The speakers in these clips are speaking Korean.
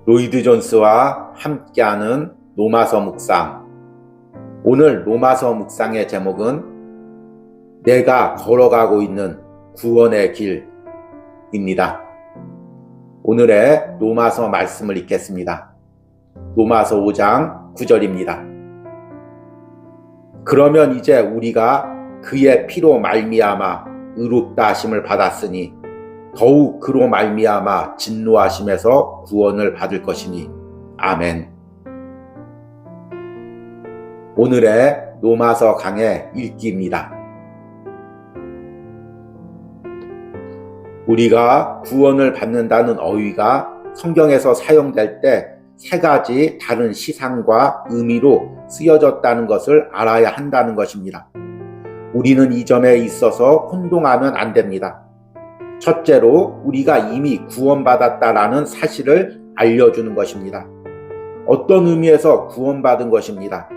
로이드 존스와 함께하는 로마서 묵상. 오늘 로마서 묵상의 제목은 내가 걸어가고 있는 구원의 길입니다. 오늘의 로마서 말씀을 읽겠습니다. 로마서 5장 9절입니다. 그러면 이제 우리가 그의 피로 말미암아 의롭다 하심을 받았으니 더욱 그로 말미암아 진노하심에서 구원을 받을 것이니. 아멘. 오늘의 로마서 강의 읽기입니다. 우리가 구원을 받는다는 어휘가 성경에서 사용될 때 세 가지 다른 시상과 의미로 쓰여졌다는 것을 알아야 한다는 것입니다. 우리는 이 점에 있어서 혼동하면 안 됩니다. 첫째로 우리가 이미 구원받았다라는 사실을 알려주는 것입니다. 어떤 의미에서 구원받은 것입니다.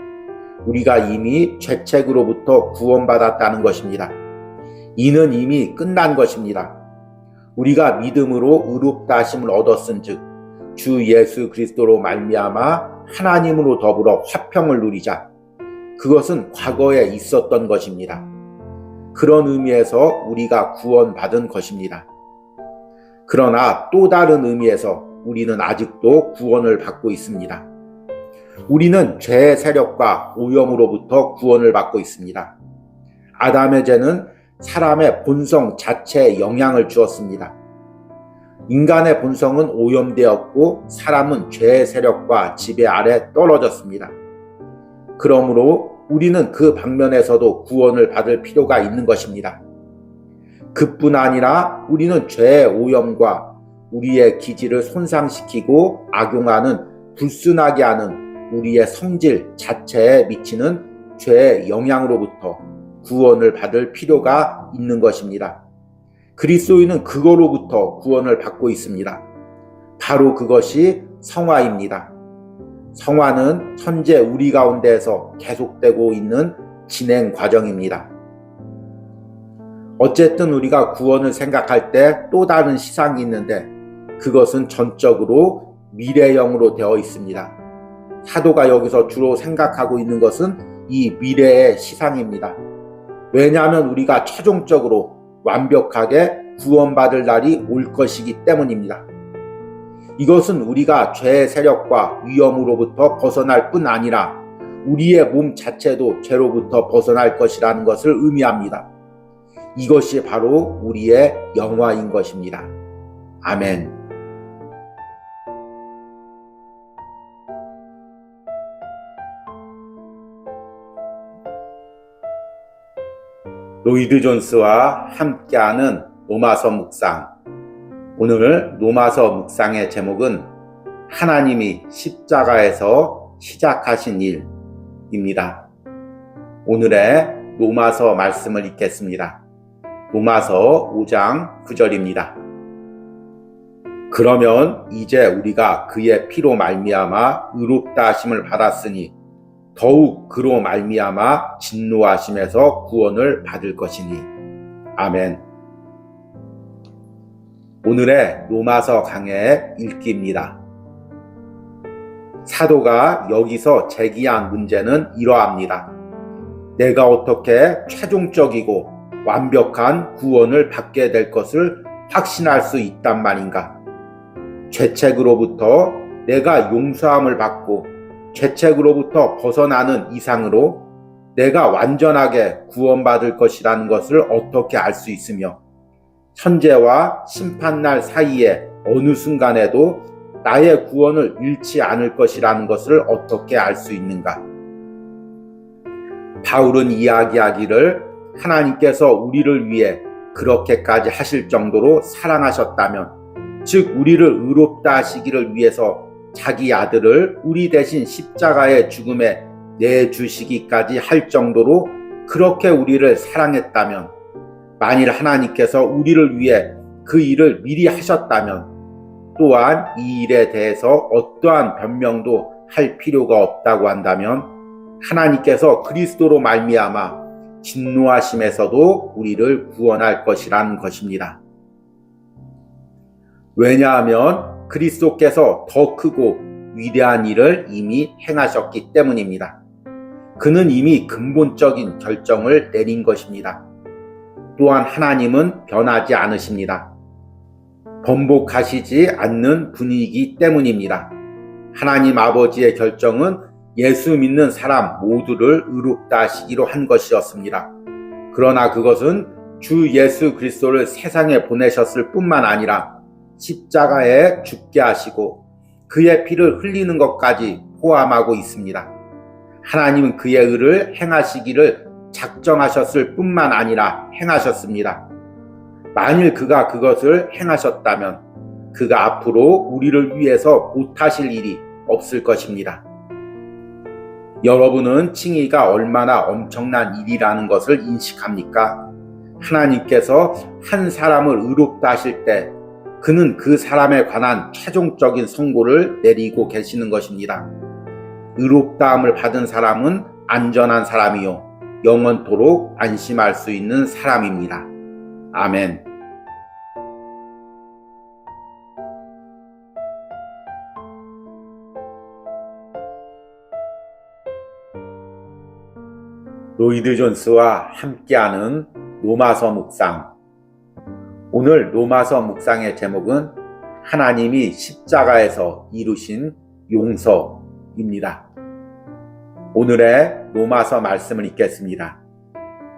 우리가 이미 죄책으로부터 구원받았다는 것입니다. 이는 이미 끝난 것입니다. 우리가 믿음으로 의롭다 하심을 얻었은즉 주 예수 그리스도로 말미암아 하나님으로 더불어 화평을 누리자. 그것은 과거에 있었던 것입니다. 그런 의미에서 우리가 구원받은 것입니다. 그러나 또 다른 의미에서 우리는 아직도 구원을 받고 있습니다. 우리는 죄의 세력과 오염으로부터 구원을 받고 있습니다. 아담의 죄는 사람의 본성 자체에 영향을 주었습니다. 인간의 본성은 오염되었고 사람은 죄의 세력과 지배 아래 떨어졌습니다. 그러므로 우리는 그 방면에서도 구원을 받을 필요가 있는 것입니다. 그뿐 아니라 우리는 죄의 오염과 우리의 기질을 손상시키고 악용하는 불순하게 하는 우리의 성질 자체에 미치는 죄의 영향으로부터 구원을 받을 필요가 있는 것입니다. 그리스도인은 그거로부터 구원을 받고 있습니다. 바로 그것이 성화입니다. 성화는 현재 우리 가운데에서 계속되고 있는 진행 과정입니다. 어쨌든 우리가 구원을 생각할 때 또 다른 시상이 있는데 그것은 전적으로 미래형으로 되어 있습니다. 사도가 여기서 주로 생각하고 있는 것은 이 미래의 시상입니다. 왜냐하면 우리가 최종적으로 완벽하게 구원받을 날이 올 것이기 때문입니다. 이것은 우리가 죄의 세력과 위험으로부터 벗어날 뿐 아니라 우리의 몸 자체도 죄로부터 벗어날 것이라는 것을 의미합니다. 이것이 바로 우리의 영화인 것입니다. 아멘. 로이드 존스와 함께하는 로마서 묵상. 오늘 로마서 묵상의 제목은 하나님이 십자가에서 시작하신 일입니다. 오늘의 로마서 말씀을 읽겠습니다. 로마서 5장 9절입니다. 그러면 이제 우리가 그의 피로 말미암아 의롭다 하심을 받았으니 더욱 그로 말미암아 진노하심에서 구원을 받을 것이니. 아멘. 오늘의 로마서 강의 읽기입니다. 사도가 여기서 제기한 문제는 이러합니다. 내가 어떻게 최종적이고 완벽한 구원을 받게 될 것을 확신할 수 있단 말인가? 죄책으로부터 내가 용서함을 받고 죄책으로부터 벗어나는 이상으로 내가 완전하게 구원받을 것이라는 것을 어떻게 알 수 있으며 현재와 심판날 사이에 어느 순간에도 나의 구원을 잃지 않을 것이라는 것을 어떻게 알 수 있는가? 바울은 이야기하기를 하나님께서 우리를 위해 그렇게까지 하실 정도로 사랑하셨다면, 즉 우리를 의롭다 하시기를 위해서 자기 아들을 우리 대신 십자가의 죽음에 내주시기까지 할 정도로 그렇게 우리를 사랑했다면, 만일 하나님께서 우리를 위해 그 일을 미리 하셨다면 또한 이 일에 대해서 어떠한 변명도 할 필요가 없다고 한다면 하나님께서 그리스도로 말미암아 진노하심에서도 우리를 구원할 것이라는 것입니다. 왜냐하면 그리스도께서 더 크고 위대한 일을 이미 행하셨기 때문입니다. 그는 이미 근본적인 결정을 내린 것입니다. 또한 하나님은 변하지 않으십니다. 번복하시지 않는 분이기 때문입니다. 하나님 아버지의 결정은 예수 믿는 사람 모두를 의롭다 하시기로 한 것이었습니다. 그러나 그것은 주 예수 그리스도를 세상에 보내셨을 뿐만 아니라 십자가에 죽게 하시고 그의 피를 흘리는 것까지 포함하고 있습니다. 하나님은 그의 의를 행하시기를 작정하셨을 뿐만 아니라 행하셨습니다. 만일 그가 그것을 행하셨다면 그가 앞으로 우리를 위해서 못하실 일이 없을 것입니다. 여러분은 칭의가 얼마나 엄청난 일이라는 것을 인식합니까? 하나님께서 한 사람을 의롭다 하실 때 그는 그 사람에 관한 최종적인 선고를 내리고 계시는 것입니다. 의롭다함을 받은 사람은 안전한 사람이요 영원토록 안심할 수 있는 사람입니다. 아멘. 로이드 존스와 함께하는 로마서 묵상. 오늘 로마서 묵상의 제목은 하나님이 십자가에서 이루신 용서입니다. 오늘의 로마서 말씀을 읽겠습니다.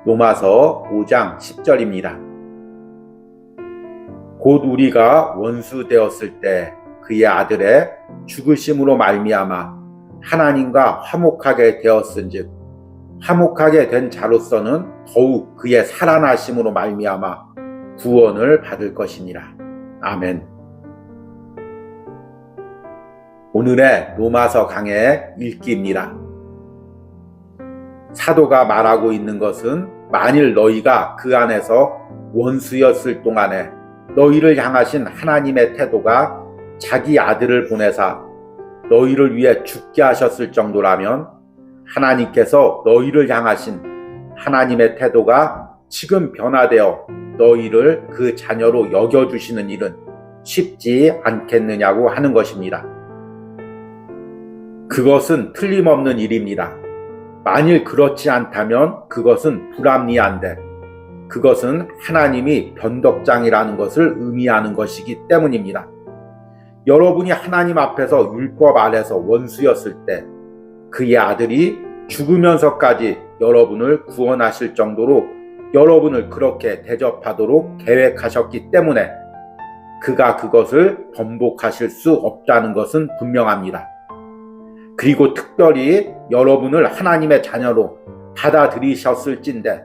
로마서 5장 10절입니다. 곧 우리가 원수 되었을 때 그의 아들의 죽으심으로 말미암아 하나님과 화목하게 되었은즉 화목하게 된 자로서는 더욱 그의 살아나심으로 말미암아 구원을 받을 것이니라. 아멘. 오늘의 로마서 강의 읽기입니다. 사도가 말하고 있는 것은 만일 너희가 그 안에서 원수였을 동안에 너희를 향하신 하나님의 태도가 자기 아들을 보내사 너희를 위해 죽게 하셨을 정도라면 하나님께서 너희를 향하신 하나님의 태도가 지금 변화되어 너희를 그 자녀로 여겨주시는 일은 쉽지 않겠느냐고 하는 것입니다. 그것은 틀림없는 일입니다. 만일 그렇지 않다면 그것은 불합리한데 그것은 하나님이 변덕장이라는 것을 의미하는 것이기 때문입니다. 여러분이 하나님 앞에서 율법 아래서 원수였을 때 그의 아들이 죽으면서까지 여러분을 구원하실 정도로 여러분을 그렇게 대접하도록 계획하셨기 때문에 그가 그것을 번복하실 수 없다는 것은 분명합니다. 그리고 특별히 여러분을 하나님의 자녀로 받아들이셨을진데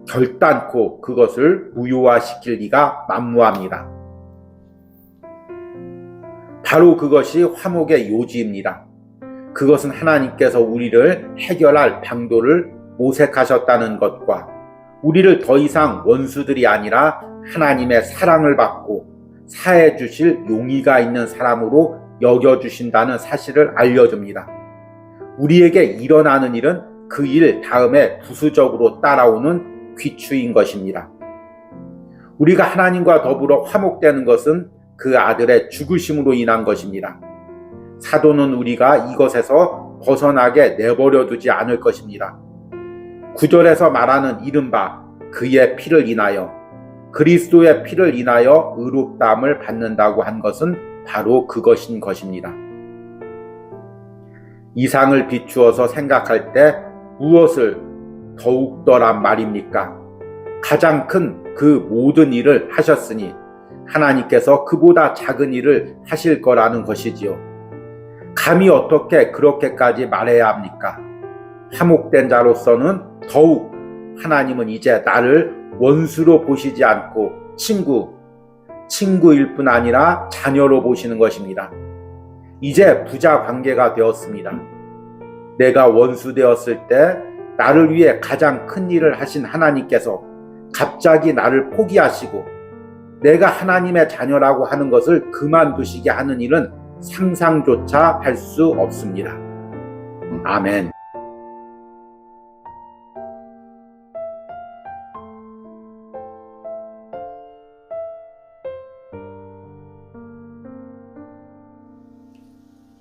결단코 그것을 무효화시킬 리가 만무합니다. 바로 그것이 화목의 요지입니다. 그것은 하나님께서 우리를 해결할 방도를 모색하셨다는 것과 우리를 더 이상 원수들이 아니라 하나님의 사랑을 받고 사해 주실 용의가 있는 사람으로 여겨주신다는 사실을 알려줍니다. 우리에게 일어나는 일은 그 일 다음에 부수적으로 따라오는 귀추인 것입니다. 우리가 하나님과 더불어 화목되는 것은 그 아들의 죽으심으로 인한 것입니다. 사도는 우리가 이것에서 벗어나게 내버려 두지 않을 것입니다. 9절에서 말하는 이른바 그의 피를 인하여 그리스도의 피를 인하여 의롭다함을 받는다고 한 것은 바로 그것인 것입니다. 이상을 비추어서 생각할 때 무엇을 더욱더란 말입니까? 가장 큰 그 모든 일을 하셨으니 하나님께서 그보다 작은 일을 하실 거라는 것이지요. 감히 어떻게 그렇게까지 말해야 합니까? 화목된 자로서는 더욱 하나님은 이제 나를 원수로 보시지 않고 친구일 뿐 아니라 자녀로 보시는 것입니다. 이제 부자 관계가 되었습니다. 내가 원수 되었을 때 나를 위해 가장 큰 일을 하신 하나님께서 갑자기 나를 포기하시고 내가 하나님의 자녀라고 하는 것을 그만두시게 하는 일은 상상조차 할 수 없습니다. 아멘.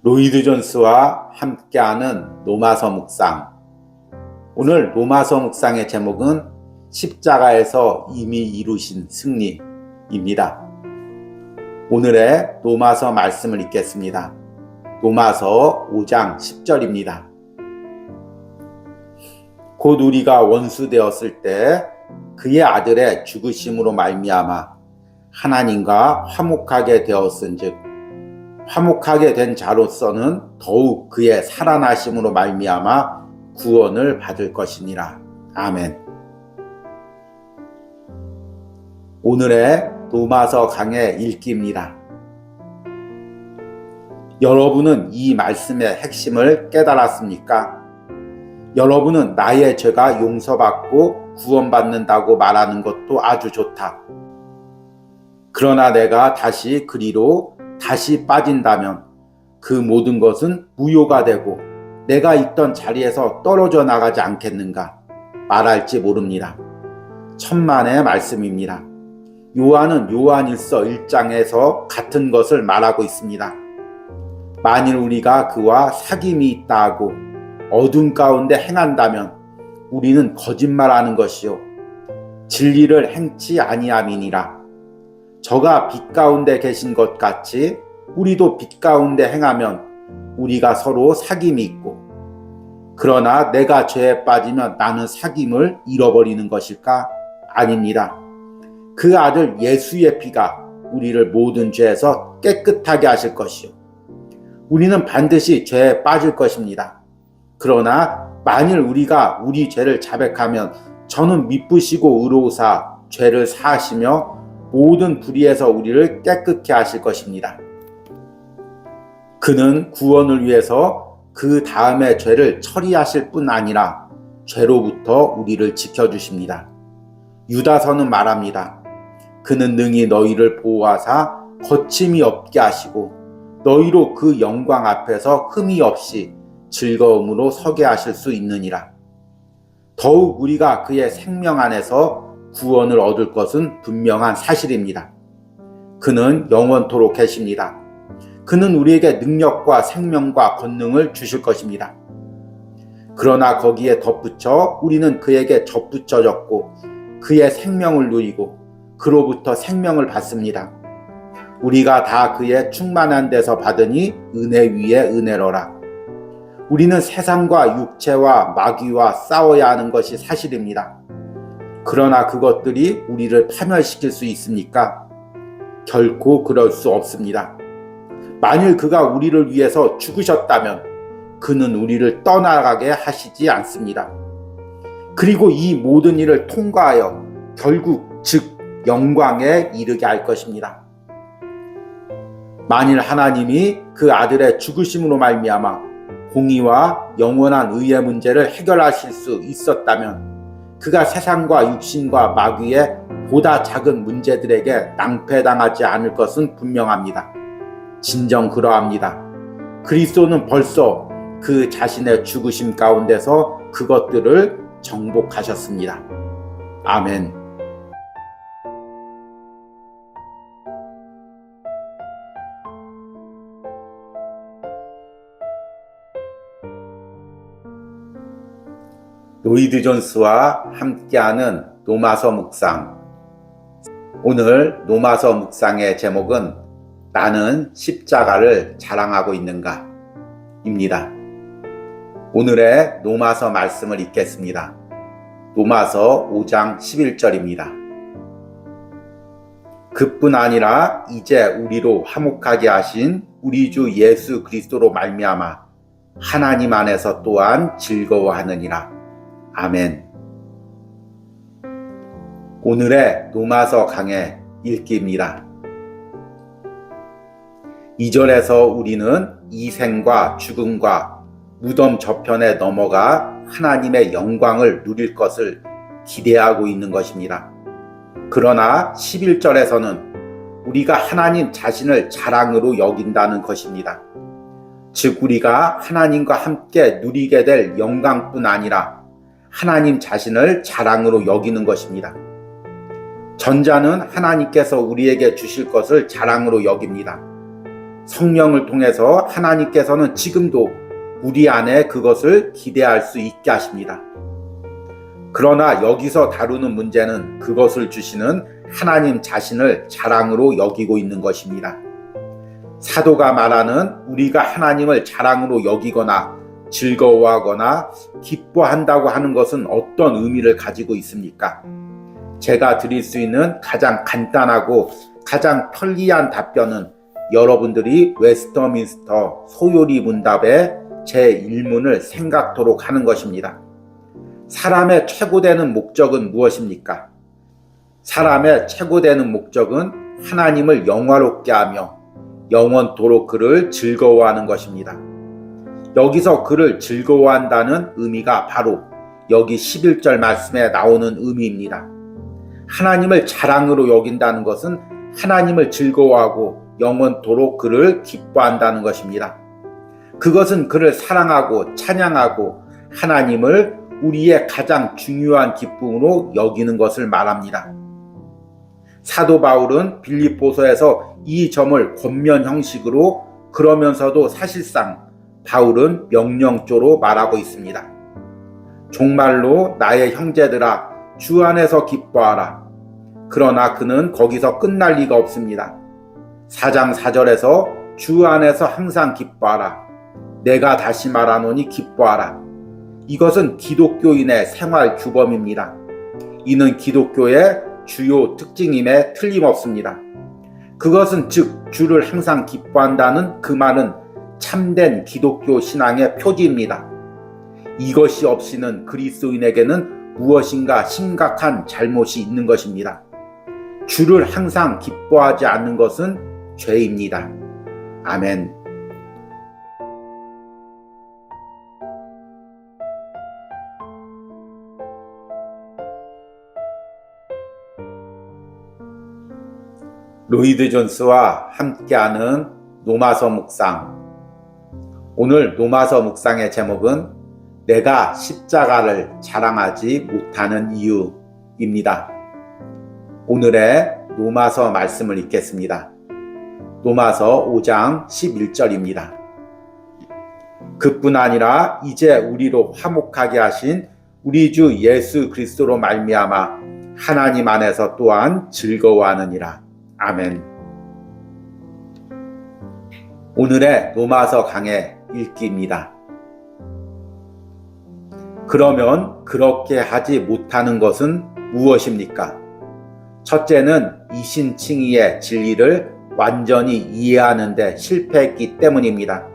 로이드 존스와 함께하는 로마서 묵상. 오늘 로마서 묵상의 제목은 십자가에서 이미 이루신 승리입니다. 오늘의 로마서 말씀을 읽겠습니다. 로마서 5장 10절입니다. 곧 우리가 원수 되었을 때 그의 아들의 죽으심으로 말미암아 하나님과 화목하게 되었은즉 화목하게 된 자로서는 더욱 그의 살아나심으로 말미암아 구원을 받을 것이니라. 아멘. 오늘의 로마서 강의 읽기입니다. 여러분은 이 말씀의 핵심을 깨달았습니까? 여러분은 나의 죄가 용서받고 구원받는다고 말하는 것도 아주 좋다. 그러나 내가 다시 그리로 빠진다면 그 모든 것은 무효가 되고 내가 있던 자리에서 떨어져 나가지 않겠는가 말할지 모릅니다. 천만의 말씀입니다. 요한은 요한일서 1장에서 같은 것을 말하고 있습니다. 만일 우리가 그와 사귐이 있다 하고 어둠 가운데 행한다면 우리는 거짓말하는 것이요 진리를 행치 아니함이니라. 저가 빛 가운데 계신 것 같이 우리도 빛 가운데 행하면 우리가 서로 사귐이 있고, 그러나 내가 죄에 빠지면 나는 사귐을 잃어버리는 것일까? 아닙니다. 그 아들 예수의 피가 우리를 모든 죄에서 깨끗하게 하실 것이요 우리는 반드시 죄에 빠질 것입니다. 그러나 만일 우리가 우리 죄를 자백하면 저는 미쁘시고 의로우사 죄를 사하시며 모든 불의에서 우리를 깨끗게 하실 것입니다. 그는 구원을 위해서 그 다음의 죄를 처리하실 뿐 아니라 죄로부터 우리를 지켜주십니다. 유다서는 말합니다. 그는 능히 너희를 보호하사 거침이 없게 하시고 너희로 그 영광 앞에서 흠이 없이 즐거움으로 서게 하실 수 있느니라. 더욱 우리가 그의 생명 안에서 구원을 얻을 것은 분명한 사실입니다. 그는 영원토록 계십니다. 그는 우리에게 능력과 생명과 권능을 주실 것입니다. 그러나 거기에 덧붙여 우리는 그에게 접붙여졌고 그의 생명을 누리고 그로부터 생명을 받습니다. 우리가 다 그의 충만한 데서 받으니 은혜 위에 은혜로라. 우리는 세상과 육체와 마귀와 싸워야 하는 것이 사실입니다. 그러나 그것들이 우리를 파멸시킬 수 있습니까? 결코 그럴 수 없습니다. 만일 그가 우리를 위해서 죽으셨다면 그는 우리를 떠나가게 하시지 않습니다. 그리고 이 모든 일을 통과하여 결국 즉 영광에 이르게 할 것입니다. 만일 하나님이 그 아들의 죽으심으로 말미암아 공의와 영원한 의의 문제를 해결하실 수 있었다면 그가 세상과 육신과 마귀의 보다 작은 문제들에게 낭패당하지 않을 것은 분명합니다. 진정 그러합니다. 그리스도는 벌써 그 자신의 죽으심 가운데서 그것들을 정복하셨습니다. 아멘. 로이드 존스와 함께하는 로마서 묵상. 오늘 로마서 묵상의 제목은 나는 십자가를 자랑하고 있는가? 입니다. 오늘의 로마서 말씀을 읽겠습니다. 로마서 5장 11절입니다. 그뿐 아니라 이제 우리로 화목하게 하신 우리 주 예수 그리스도로 말미암아 하나님 안에서 또한 즐거워하느니라. 아멘. 오늘의 로마서 강의 읽기입니다. 2절에서 우리는 이생과 죽음과 무덤 저편에 넘어가 하나님의 영광을 누릴 것을 기대하고 있는 것입니다. 그러나 11절에서는 우리가 하나님 자신을 자랑으로 여긴다는 것입니다. 즉 우리가 하나님과 함께 누리게 될 영광뿐 아니라 하나님 자신을 자랑으로 여기는 것입니다. 전자는 하나님께서 우리에게 주실 것을 자랑으로 여깁니다. 성령을 통해서 하나님께서는 지금도 우리 안에 그것을 기대할 수 있게 하십니다. 그러나 여기서 다루는 문제는 그것을 주시는 하나님 자신을 자랑으로 여기고 있는 것입니다. 사도가 말하는 우리가 하나님을 자랑으로 여기거나 즐거워하거나 기뻐한다고 하는 것은 어떤 의미를 가지고 있습니까? 제가 드릴 수 있는 가장 간단하고 가장 편리한 답변은 여러분들이 웨스터민스터 소요리 문답의 제1문을 생각토록 하는 것입니다. 사람의 최고되는 목적은 무엇입니까? 사람의 최고되는 목적은 하나님을 영화롭게 하며 영원토록 그를 즐거워하는 것입니다. 여기서 그를 즐거워한다는 의미가 바로 여기 11절 말씀에 나오는 의미입니다. 하나님을 자랑으로 여긴다는 것은 하나님을 즐거워하고 영원토록 그를 기뻐한다는 것입니다. 그것은 그를 사랑하고 찬양하고 하나님을 우리의 가장 중요한 기쁨으로 여기는 것을 말합니다. 사도 바울은 빌립보서에서 이 점을 권면 형식으로 그러면서도 사실상 바울은 명령조로 말하고 있습니다. 정말로 나의 형제들아 주 안에서 기뻐하라. 그러나 그는 거기서 끝날 리가 없습니다. 4장 4절에서 주 안에서 항상 기뻐하라. 내가 다시 말하노니 기뻐하라. 이것은 기독교인의 생활 규범입니다. 이는 기독교의 주요 특징임에 틀림없습니다. 그것은 즉 주를 항상 기뻐한다는 그 말은 참된 기독교 신앙의 표지입니다. 이것이 없이는 그리스도인에게는 무엇인가 심각한 잘못이 있는 것입니다. 주를 항상 기뻐하지 않는 것은 죄입니다. 아멘. 로이드 존스와 함께하는 노마서 묵상. 오늘 노마서 묵상의 제목은 내가 십자가를 자랑하지 못하는 이유입니다. 오늘의 노마서 말씀을 읽겠습니다. 노마서 5장 11절입니다. 그뿐 아니라 이제 우리로 화목하게 하신 우리 주 예수 그리스도로 말미암아 하나님 안에서 또한 즐거워하느니라. 아멘. 오늘의 노마서 강의 읽기입니다. 그러면 그렇게 하지 못하는 것은 무엇입니까? 첫째는 이신칭의의 진리를 완전히 이해하는 데 실패했기 때문입니다.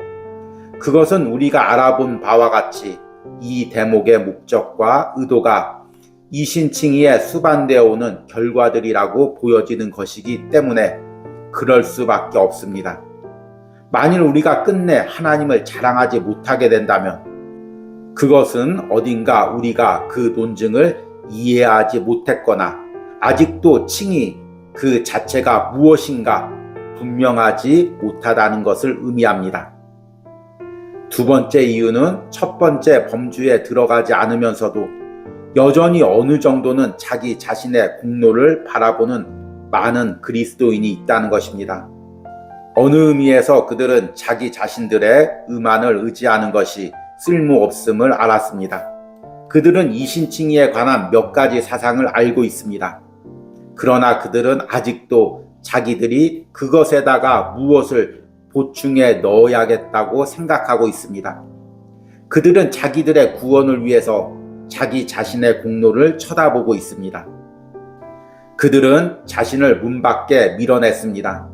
그것은 우리가 알아본 바와 같이 이 대목의 목적과 의도가 이신칭의에 수반되어 오는 결과들이라고 보여지는 것이기 때문에 그럴 수밖에 없습니다. 만일 우리가 끝내 하나님을 자랑하지 못하게 된다면 그것은 어딘가 우리가 그 논증을 이해하지 못했거나 아직도 칭의 그 자체가 무엇인가 분명하지 못하다는 것을 의미합니다. 두 번째 이유는 첫 번째 범주에 들어가지 않으면서도 여전히 어느 정도는 자기 자신의 공로를 바라보는 많은 그리스도인이 있다는 것입니다. 어느 의미에서 그들은 자기 자신들의 의만을 의지하는 것이 쓸모없음을 알았습니다. 그들은 이신칭의에 관한 몇 가지 사상을 알고 있습니다. 그러나 그들은 아직도 자기들이 그것에다가 무엇을 보충해 넣어야겠다고 생각하고 있습니다. 그들은 자기들의 구원을 위해서 자기 자신의 공로를 쳐다보고 있습니다. 그들은 자신을 문 밖에 밀어냈습니다.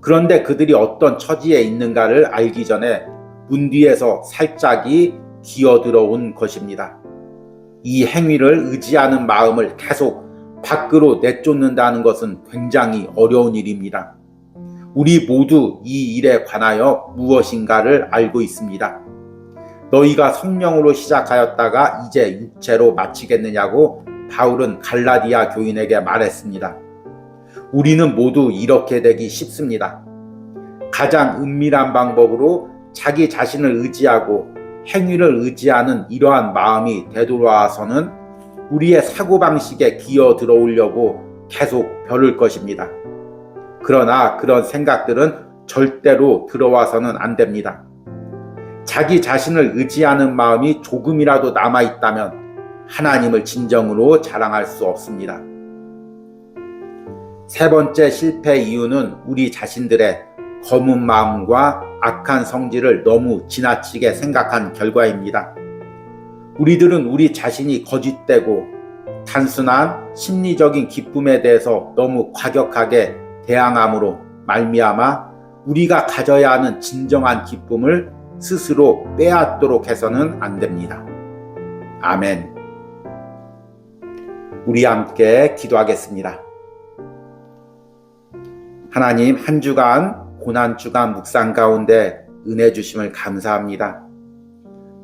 그런데 그들이 어떤 처지에 있는가를 알기 전에 문 뒤에서 살짝이 기어들어온 것입니다. 이 행위를 의지하는 마음을 계속 밖으로 내쫓는다는 것은 굉장히 어려운 일입니다. 우리 모두 이 일에 관하여 무엇인가를 알고 있습니다. 너희가 성령으로 시작하였다가 이제 육체로 마치겠느냐고 바울은 갈라디아 교인에게 말했습니다. 우리는 모두 이렇게 되기 쉽습니다. 가장 은밀한 방법으로 자기 자신을 의지하고 행위를 의지하는 이러한 마음이 되돌아와서는 우리의 사고방식에 기어 들어오려고 계속 벼를 것입니다. 그러나 그런 생각들은 절대로 들어와서는 안 됩니다. 자기 자신을 의지하는 마음이 조금이라도 남아있다면 하나님을 진정으로 자랑할 수 없습니다. 세 번째 실패 이유는 우리 자신들의 검은 마음과 악한 성질을 너무 지나치게 생각한 결과입니다. 우리들은 우리 자신이 거짓되고 단순한 심리적인 기쁨에 대해서 너무 과격하게 대항함으로 말미암아 우리가 가져야 하는 진정한 기쁨을 스스로 빼앗도록 해서는 안 됩니다. 아멘. 우리 함께 기도하겠습니다. 하나님, 한 주간 고난주간 묵상 가운데 은혜 주심을 감사합니다.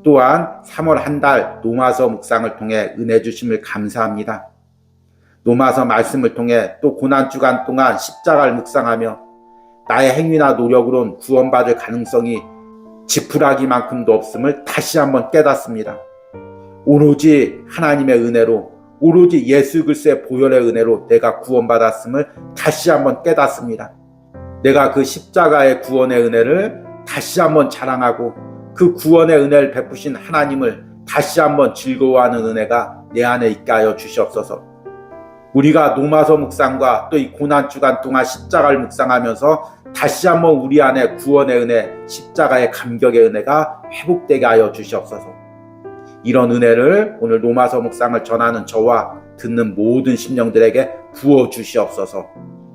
또한 3월 한 달 로마서 묵상을 통해 은혜 주심을 감사합니다. 로마서 말씀을 통해 또 고난주간 동안 십자가를 묵상하며 나의 행위나 노력으론 구원받을 가능성이 지푸라기만큼도 없음을 다시 한번 깨닫습니다. 오로지 하나님의 은혜로, 오로지 예수 그리스도의 보혈의 은혜로 내가 구원받았음을 다시 한번 깨닫습니다. 내가 그 십자가의 구원의 은혜를 다시 한번 자랑하고 그 구원의 은혜를 베푸신 하나님을 다시 한번 즐거워하는 은혜가 내 안에 있게 하여 주시옵소서. 우리가 로마서 묵상과 또 이 고난주간 동안 십자가를 묵상하면서 다시 한번 우리 안에 구원의 은혜, 십자가의 감격의 은혜가 회복되게 하여 주시옵소서. 이런 은혜를 오늘 로마서 묵상을 전하는 저와 듣는 모든 심령들에게 부어 주시옵소서.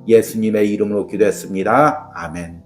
예수님의 이름으로 기도했습니다. 아멘.